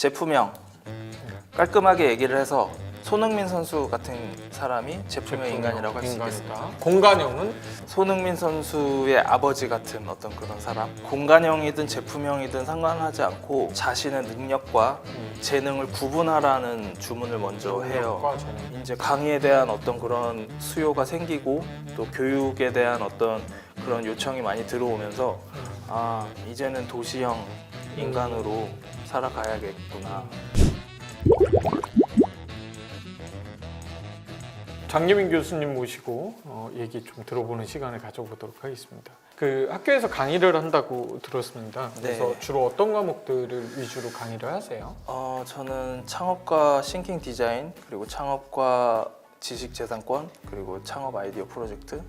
제품형 깔끔하게 얘기를 해서 손흥민 선수 같은 사람이 제품형 인간이라고 할 수 있겠습니다. 공간형은 손흥민 선수의 아버지 같은 어떤 그런 사람. 공간형이든 제품형이든 상관하지 않고 자신의 능력과 재능을 구분하라는 주문을 먼저 해요. 능력과 재능. 이제 강의에 대한 어떤 그런 수요가 생기고 또 교육에 대한 어떤 그런 요청이 많이 들어오면서 아, 이제는 도시형 인간으로 살아가야겠구나. 장예민 교수님 모시고 얘기 좀 들어보는 시간을 가져보도록 하겠습니다. 그 학교에서 강의를 한다고 들었습니다. 그래서 네. 주로 어떤 과목들을 위주로 강의를 하세요? 저는 창업과 싱킹 디자인, 그리고 창업과 지식재산권, 그리고 창업 아이디어 프로젝트,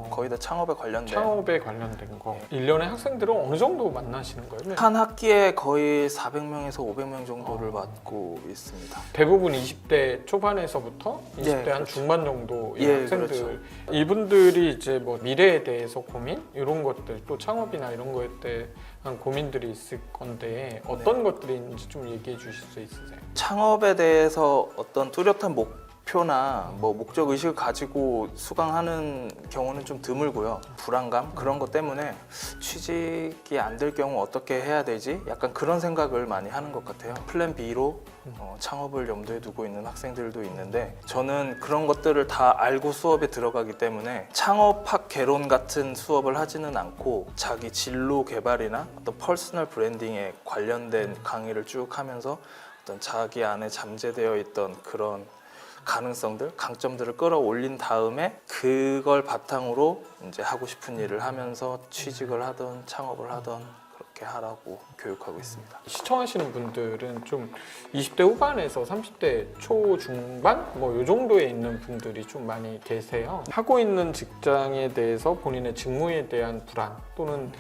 거의 다 창업에 관련된. 창업에 관련된 거. 1년에 학생들은 어느 정도 만나시는 거예요? 한 학기에 거의 400명에서 500명 정도를 맡고 있습니다. 대부분 20대 초반에서부터 20대 예, 한 그렇죠. 중반 정도의 예, 학생들. 그렇죠. 이분들이 이제 뭐 미래에 대해서 고민 이런 것들, 또 창업이나 이런 거에 대한 고민들이 있을 건데 어떤 것들이 있는지 좀 얘기해 주실 수 있으세요? 창업에 대해서 어떤 뚜렷한 목표나 뭐 목적 의식을 가지고 수강하는 경우는 좀 드물고요. 불안감 그런 것 때문에 취직이 안 될 경우 어떻게 해야 되지? 약간 그런 생각을 많이 하는 것 같아요. 플랜 B로 창업을 염두에 두고 있는 학생들도 있는데 저는 그런 것들을 다 알고 수업에 들어가기 때문에 창업학 개론 같은 수업을 하지는 않고 자기 진로 개발이나 어떤 퍼스널 브랜딩에 관련된 강의를 쭉 하면서 어떤 자기 안에 잠재되어 있던 그런 가능성들, 강점들을 끌어올린 다음에 그걸 바탕으로 이제 하고 싶은 일을 하면서 취직을 하든 창업을 하든 그렇게 하라고 교육하고 있습니다. 시청하시는 분들은 좀 20대 후반에서 30대 초중반 뭐 이 정도에 있는 분들이 좀 많이 계세요. 하고 있는 직장에 대해서 본인의 직무에 대한 불안 또는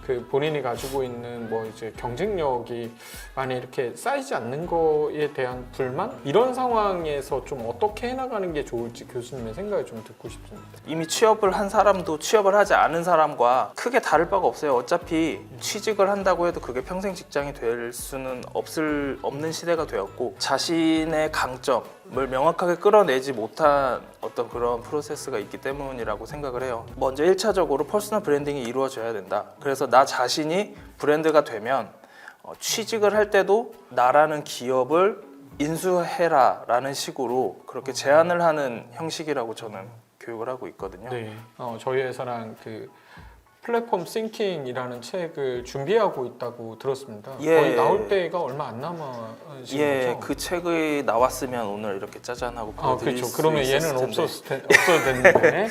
그 본인이 가지고 있는 뭐 이제 경쟁력이 많이 이렇게 쌓이지 않는 거에 대한 불만 이런 상황에서 좀 어떻게 해나가는 게 좋을지 교수님의 생각을 좀 듣고 싶습니다. 이미 취업을 한 사람도 취업을 하지 않은 사람과 크게 다를 바가 없어요. 어차피 취직을 한다고 해도 그게 평생 직장이 될 수는 없는 시대가 되었고 자신의 강점을 명확하게 끌어내지 못한 어떤 그런 프로세스가 있기 때문이라고 생각을 해요. 먼저 1차적으로 퍼스널 브랜딩이 이루어져야 된다. 그래서 나 자신이 브랜드가 되면 취직을 할 때도 나라는 기업을 인수해라 라는 식으로 그렇게 제안을 하는 형식이라고 저는 교육을 하고 있거든요. 네, 저희 회사랑 그 플랫폼 싱킹이라는 책을 준비하고 있다고 들었습니다. 예. 거의 나올 때가 얼마 안 남으신 예, 거죠? 그 책이 나왔으면 오늘 이렇게 짜잔하고 보여드릴 그렇죠. 수 그러면 있었을 얘는 텐데. 없어도 되는데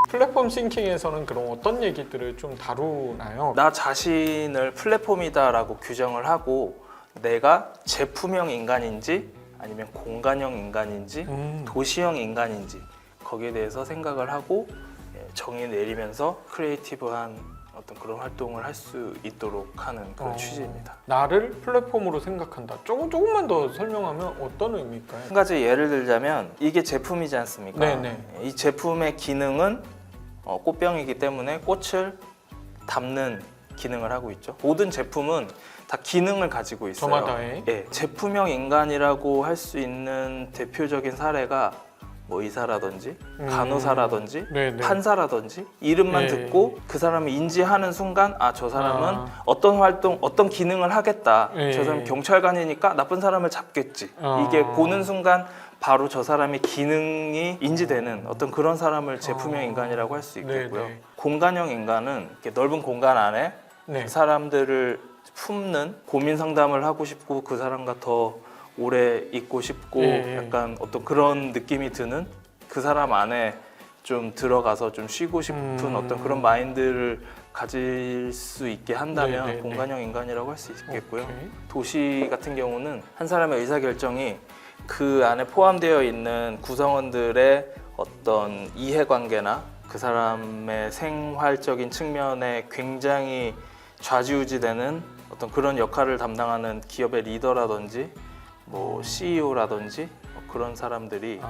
플랫폼 싱킹에서는 그럼 어떤 얘기들을 좀 다루나요? 나 자신을 플랫폼이다라고 규정을 하고 내가 제품형 인간인지 아니면 공간형 인간인지 도시형 인간인지 거기에 대해서 생각을 하고 정의 내리면서 크리에이티브한 어떤 그런 활동을 할 수 있도록 하는 그런 취지입니다. 나를 플랫폼으로 생각한다. 조금만 더 설명하면 어떤 의미일까요? 한 가지 예를 들자면 이게 제품이지 않습니까? 네네. 이 제품의 기능은 꽃병이기 때문에 꽃을 담는 기능을 하고 있죠. 모든 제품은 다 기능을 가지고 있어요. 저마다의 예, 제품형 인간이라고 할 수 있는 대표적인 사례가 뭐 의사라든지 간호사라든지 네네. 판사라든지 이름만 네. 듣고 그 사람을 인지하는 순간 아, 저 사람은 어떤 활동, 어떤 기능을 하겠다. 네. 저 사람 경찰관이니까 나쁜 사람을 잡겠지. 이게 보는 순간 바로 저 사람의 기능이 인지되는 어떤 그런 사람을 제품형 인간이라고 할 수 있겠고요. 네네. 공간형 인간은 이렇게 넓은 공간 안에 네. 그 사람들을 품는 고민 상담을 하고 싶고 그 사람과 더 오래 있고 싶고 약간 어떤 그런 느낌이 드는 그 사람 안에 좀 들어가서 좀 쉬고 싶은 어떤 그런 마인드를 가질 수 있게 한다면 네네네. 공간형 인간이라고 할 수 있겠고요. 오케이. 도시 같은 경우는 한 사람의 의사결정이 그 안에 포함되어 있는 구성원들의 어떤 이해관계나 그 사람의 생활적인 측면에 굉장히 좌지우지되는 어떤 그런 역할을 담당하는 기업의 리더라든지 뭐 CEO라든지 그런 사람들이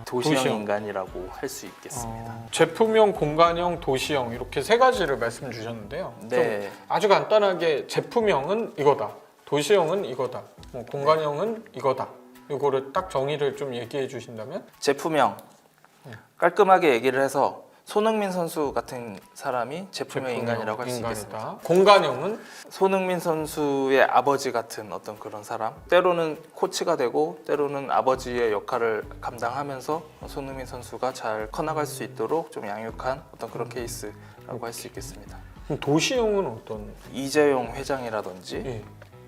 도시형 인간이라고 할 수 있겠습니다. 제품형, 공간형, 도시형 이렇게 세 가지를 말씀 주셨는데요. 네. 좀 아주 간단하게 제품형은 이거다. 도시형은 이거다, 뭐 공간형은 이거다. 이거를 딱 정의를 좀 얘기해 주신다면? 제품형 깔끔하게 얘기를 해서 손흥민 선수 같은 사람이 제품형 인간이라고 할 수 있겠습니다. 인간이다. 공간형은 손흥민 선수의 아버지 같은 어떤 그런 사람, 때로는 코치가 되고 때로는 아버지의 역할을 감당하면서 손흥민 선수가 잘 커나갈 수 있도록 좀 양육한 어떤 그런 케이스라고 할 수 있겠습니다. 그럼 도시형은 어떤? 이재용 회장이라든지 예.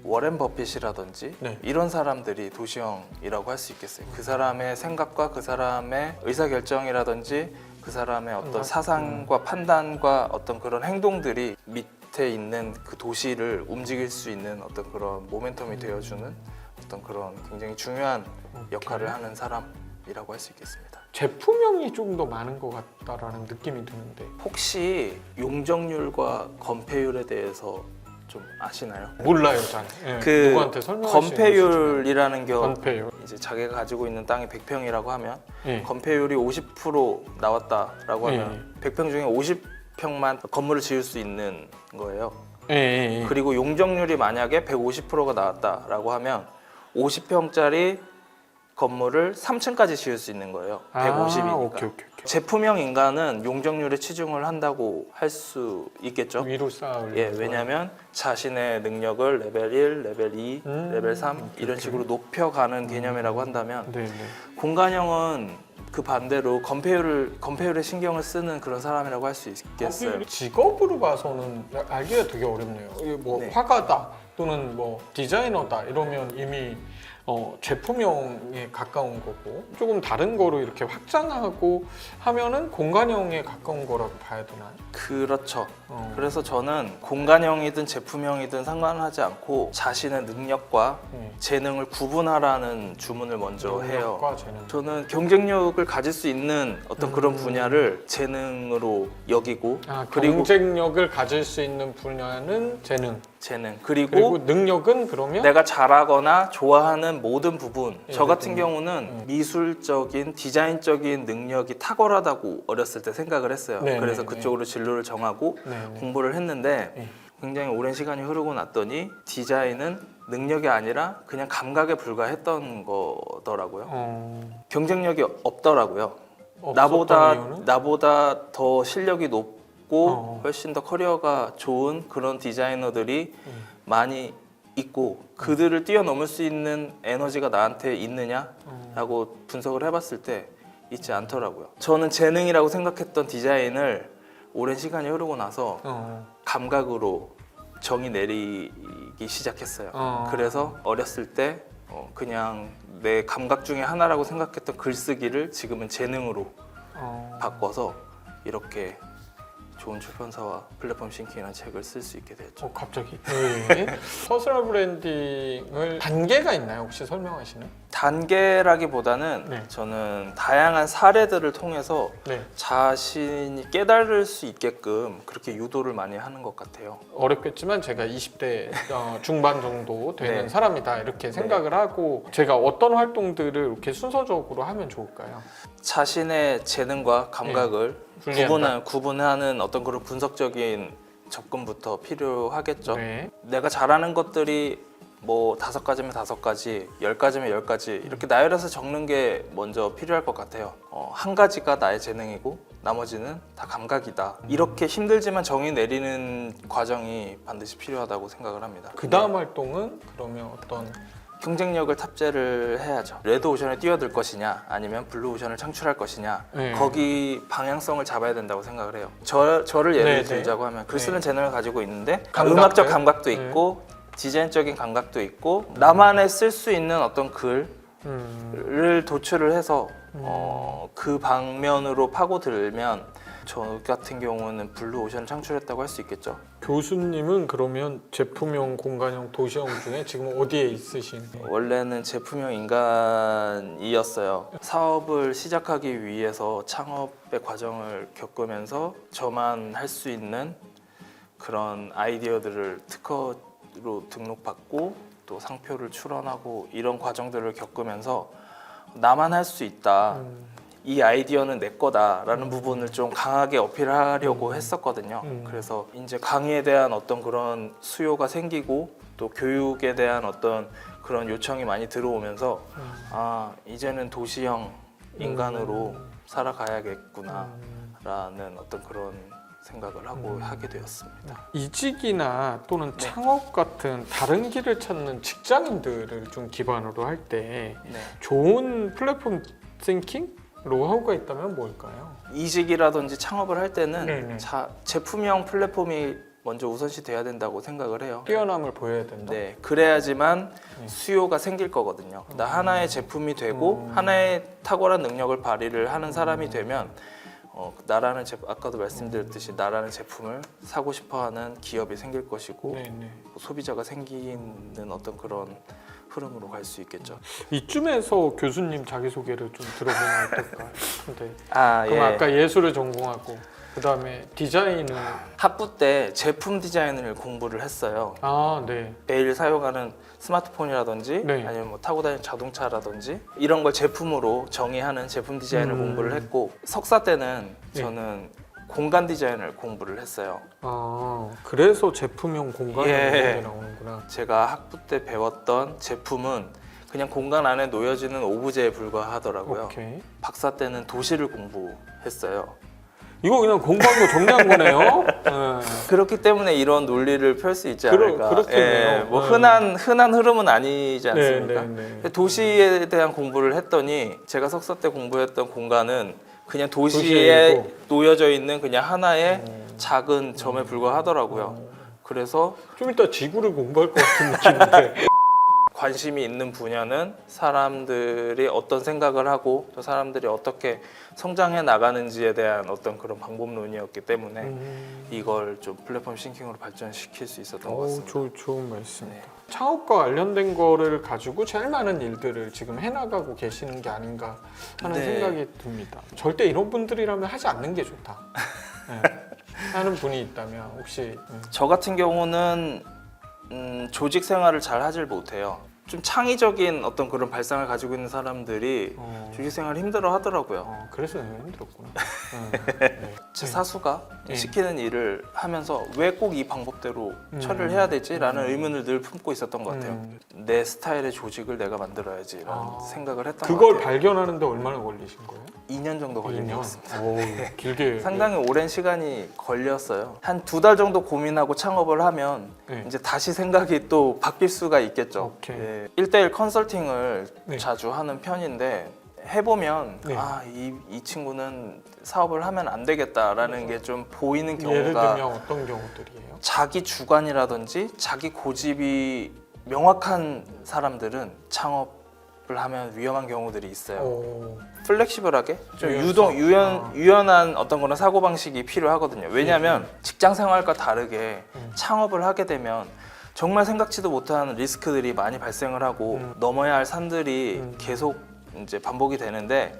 워렌 버핏이라든지 네. 이런 사람들이 도시형이라고 할 수 있겠어요. 그 사람의 생각과 그 사람의 의사결정이라든지 그 사람의 어떤 사상과 판단과 어떤 그런 행동들이 밑에 있는 그 도시를 움직일 수 있는 어떤 그런 모멘텀이 되어주는 어떤 그런 굉장히 중요한 역할을 하는 사람이라고 할 수 있겠습니다. 제품형이 좀 더 많은 것 같다라는 느낌이 드는데. 혹시 용적률과 건폐율에 대해서 좀 아시나요? 몰라요, 잘. 예, 그 누구한테 설명할 수 있는 건폐율이라는 게 건폐율. 이제 자기가 가지고 있는 땅이 100평이라고 하면 예. 건폐율이 50% 나왔다라고 하면 100평 중에 50평만 건물을 지을 수 있는 거예요. 예, 예, 예. 그리고 용적률이 만약에 150%가 나왔다라고 하면 50평짜리 건물을 3층까지 지을 수 있는 거예요. 150이니까. 오케이. 제품형 인간은 용적률에 치중을 한다고 할 수 있겠죠. 위로 쌓을. 예, 왜냐하면 자신의 능력을 레벨 1, 레벨 2, 레벨 3 이런 식으로 높여가는 개념이라고 한다면 네. 공간형은 그 반대로 건폐율에 신경을 쓰는 그런 사람이라고 할 수 있겠어요. 직업으로 봐서는 알기가 되게 어렵네요. 이게 뭐 네. 화가다 또는 뭐 디자이너다 이러면 이미 제품형에 가까운 거고, 조금 다른 거로 이렇게 확장하고 하면은 공간형에 가까운 거라고 봐야 되나요? 그렇죠. 그래서 저는 공간형이든 제품형이든 상관하지 않고 자신의 능력과 재능을 구분하라는 주문을 먼저 해요. 능력과 재능. 저는 경쟁력을 가질 수 있는 어떤 그런 분야를 재능으로 여기고 그리고 경쟁력을 가질 수 있는 분야는 재능. 그리고 능력은 그러면 내가 잘하거나 좋아하는 모든 부분. 저 예를 같은 들면? 경우는 미술적인 디자인적인 능력이 탁월하다고 어렸을 때 생각을 했어요. 네, 그래서 네, 그쪽으로 진로를 정하고 네. 공부를 했는데 네. 굉장히 오랜 시간이 흐르고 났더니 디자인은 능력이 아니라 그냥 감각에 불과했던 거더라고요. 경쟁력이 없더라고요. 없었던 이유는? 나보다 더 실력이 높고 훨씬 더 커리어가 좋은 그런 디자이너들이 많이 있고 그들을 뛰어넘을 수 있는 에너지가 나한테 있느냐라고 분석을 해봤을 때 있지 않더라고요. 저는 재능이라고 생각했던 디자인을 오랜 시간이 흐르고 나서 감각으로 정의 내리기 시작했어요. 그래서 어렸을 때 그냥 내 감각 중에 하나라고 생각했던 글쓰기를 지금은 재능으로 바꿔서 이렇게 좋은 출판사와 플랫폼 싱킹이라는 책을 쓸 수 있게 됐죠. 갑자기? 네. 퍼스널 브랜딩을 단계가 있나요? 혹시 설명하시나요? 단계라기보다는 네. 저는 다양한 사례들을 통해서 네. 자신이 깨달을 수 있게끔 그렇게 유도를 많이 하는 것 같아요. 어렵겠지만 제가 20대 중반 정도 되는 네. 사람이다 이렇게 생각을 하고 제가 어떤 활동들을 이렇게 순서적으로 하면 좋을까요? 자신의 재능과 감각을 구분하는 어떤 그런 분석적인 접근부터 필요하겠죠. 네. 내가 잘하는 것들이 뭐 5가지면 5가지, 10가지면 10가지 이렇게 나열해서 적는 게 먼저 필요할 것 같아요. 한 가지가 나의 재능이고 나머지는 다 감각이다. 이렇게 힘들지만 정의 내리는 과정이 반드시 필요하다고 생각을 합니다. 그 다음 활동은 그러면 어떤? 경쟁력을 탑재를 해야죠. 레드 오션에 뛰어들 것이냐 아니면 블루 오션을 창출할 것이냐 네. 거기 방향성을 잡아야 된다고 생각을 해요. 저를 예를 네, 들자고 하면 글 쓰는 네. 재능을 가지고 있는데 감각들? 음악적 감각도 있고 디자인적인 감각도 있고 나만의 쓸 수 있는 어떤 글을 도출을 해서 그 방면으로 파고들면 저 같은 경우는 블루 오션을 창출했다고 할 수 있겠죠. 교수님은 그러면 제품형, 공간형, 도시형 중에 지금 어디에 있으신? 원래는 제품형 인간이었어요. 사업을 시작하기 위해서 창업의 과정을 겪으면서 저만 할 수 있는 그런 아이디어들을 특허로 등록받고 또 상표를 출원하고 이런 과정들을 겪으면서 나만 할 수 있다. 이 아이디어는 내 거다라는 부분을 좀 강하게 어필하려고 했었거든요. 그래서 이제 강의에 대한 어떤 그런 수요가 생기고 또 교육에 대한 어떤 그런 요청이 많이 들어오면서 아 이제는 도시형 인간으로 살아가야겠구나 라는 어떤 그런 생각을 하고 하게 되었습니다. 이직이나 또는 네. 창업 같은 다른 길을 찾는 직장인들을 좀 기반으로 할 때 네. 좋은 플랫폼 싱킹 노하우가 있다면 뭘까요? 이직이라든지 창업을 할 때는 네네. 제품형 플랫폼이 먼저 우선시 돼야 된다고 생각을 해요. 뛰어남을 보여야 된다. 네, 그래야지만 네. 수요가 생길 거거든요. 나 하나의 제품이 되고 하나의 탁월한 능력을 발휘를 하는 사람이 되면 나라는 아까도 말씀드렸듯이 나라는 제품을 사고 싶어하는 기업이 생길 것이고 네네. 소비자가 생기는 어떤 그런 흐름으로 갈 수 있겠죠. 이쯤에서 교수님 자기소개를 좀 들어보면 어떨까 싶은데 아, 그럼 아까 예술을 전공하고 그 다음에 디자인을 학부 때 제품 디자인을 공부를 했어요. 네. 매일 사용하는 스마트폰이라든지 네. 아니면 뭐 타고 다니는 자동차라든지 이런 걸 제품으로 정의하는 제품 디자인을 공부를 했고 석사 때는 네. 저는 공간 디자인을 공부를 했어요. 그래서 제품형 공간이 예. 나오는구나. 제가 학부 때 배웠던 제품은 그냥 공간 안에 놓여지는 오브제에 불과하더라고요. 오케이. 박사 때는 도시를 공부했어요. 이거 그냥 공부한 거 정리한 거네요. 네. 그렇기 때문에 이런 논리를 펼 수 있지 않을까. 그렇겠네요. 뭐 네. 흔한 흐름은 아니지 않습니까? 네. 도시에 대한 공부를 했더니 제가 석사 때 공부했던 공간은 그냥 도시에 도시에 놓여져 있는 그냥 하나의 작은 점에 불과하더라고요. 그래서 좀 이따 지구를 공부할 것 같은 느낌인데. 관심이 있는 분야는 사람들이 어떤 생각을 하고 또 사람들이 어떻게 성장해 나가는지에 대한 어떤 그런 방법론이었기 때문에 이걸 좀 플랫폼 싱킹으로 발전시킬 수 있었던 것 같습니다. 좋은 말씀입니다. 네. 창업과 관련된 거를 가지고 제일 많은 일들을 지금 해나가고 계시는 게 아닌가 하는 네. 생각이 듭니다. 절대 이런 분들이라면 하지 않는 게 좋다. 네. 하는 분이 있다면 혹시 저 같은 경우는 조직 생활을 잘 하질 못해요. 좀 창의적인 어떤 그런 발상을 가지고 있는 사람들이 조직 생활을 힘들어 하더라고요. 그래서 내가 힘들었구나. 제 사수가 네. 시키는 일을 하면서 왜 꼭 이 방법대로 처리를 해야 되지라는 의문을 늘 품고 있었던 것 같아요. 내 스타일의 조직을 내가 만들어야지라는 생각을 했던 것 그걸 같아요. 발견하는데 얼마나 걸리신 거예요? 2년 정도 걸린 것 2년? 같습니다. 오, 길게. 상당히 오랜 시간이 걸렸어요. 한 2달 정도 고민하고 창업을 하면 네. 이제 다시 생각이 또 바뀔 수가 있겠죠. 오케이. 예, 1대1 컨설팅을 네. 자주 하는 편인데 해보면 네. 이 친구는 사업을 하면 안 되겠다라는 게 좀 보이는 예를 경우가 들면 어떤 경우들이에요? 자기 주관이라든지 자기 고집이 명확한 사람들은 창업을 하면 위험한 경우들이 있어요. 플렉시블하게 좀 유연성. 유연한 어떤 그런 사고 방식이 필요하거든요. 왜냐하면 직장 생활과 다르게 창업을 하게 되면 정말 생각지도 못한 리스크들이 많이 발생을 하고 넘어야 할 산들이 계속 이제 반복이 되는데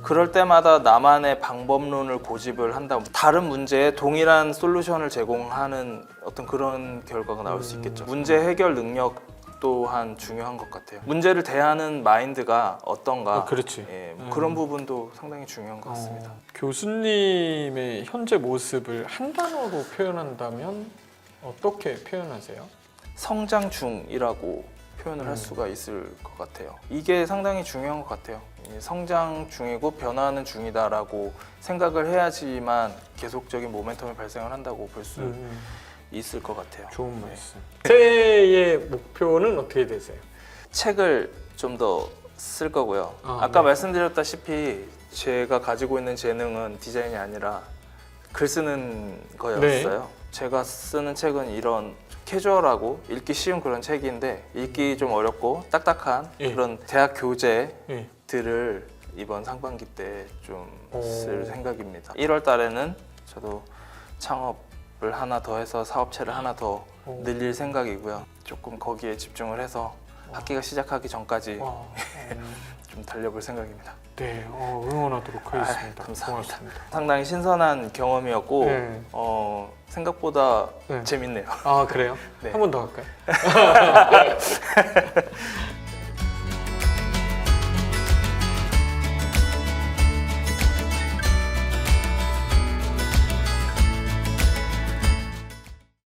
그럴 때마다 나만의 방법론을 고집을 한다. 다른 문제에 동일한 솔루션을 제공하는 어떤 그런 결과가 나올 수 있겠죠. 문제 해결 능력 또한 중요한 것 같아요. 문제를 대하는 마인드가 어떤가. 그렇지. 예, 그런 부분도 상당히 중요한 것 같습니다. 교수님의 현재 모습을 한 단어로 표현한다면 어떻게 표현하세요? 성장 중이라고 표현을 할 수가 있을 것 같아요. 이게 상당히 중요한 것 같아요. 성장 중이고 변화하는 중이다라고 생각을 해야지만 계속적인 모멘텀이 발생을 한다고 볼 수 있을 것 같아요. 좋은 말씀. 새해의 목표는 어떻게 되세요? 책을 좀 더 쓸 거고요. 아, 아까 네. 말씀드렸다시피 제가 가지고 있는 재능은 디자인이 아니라 글 쓰는 거였어요. 제가 쓰는 책은 이런 캐주얼하고 읽기 쉬운 그런 책인데 읽기 좀 어렵고 딱딱한 예. 그런 대학 교재들을 예. 이번 상반기 때 좀 오. 쓸 생각입니다. 1월 달에는 저도 창업을 하나 더 해서 사업체를 하나 더 오. 늘릴 생각이고요. 조금 거기에 집중을 해서 학기가 시작하기 전까지 와. 좀 달려볼 생각입니다. 네, 응원하도록 하겠습니다. 감사합니다. 고맙습니다. 상당히 신선한 경험이었고 네. 생각보다 네. 재밌네요. 그래요? 네. 한 번 더 할까요?